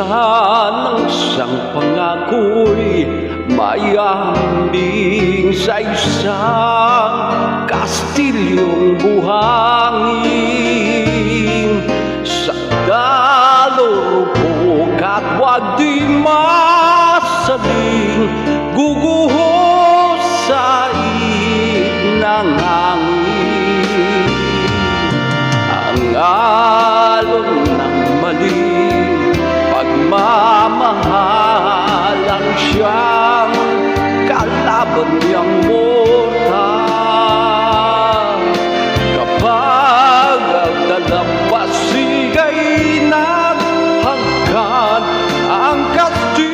ng isang pangako'y mayambing sa isang kastilyong buhangin. Sa dalurupok at wag di masaling gugulo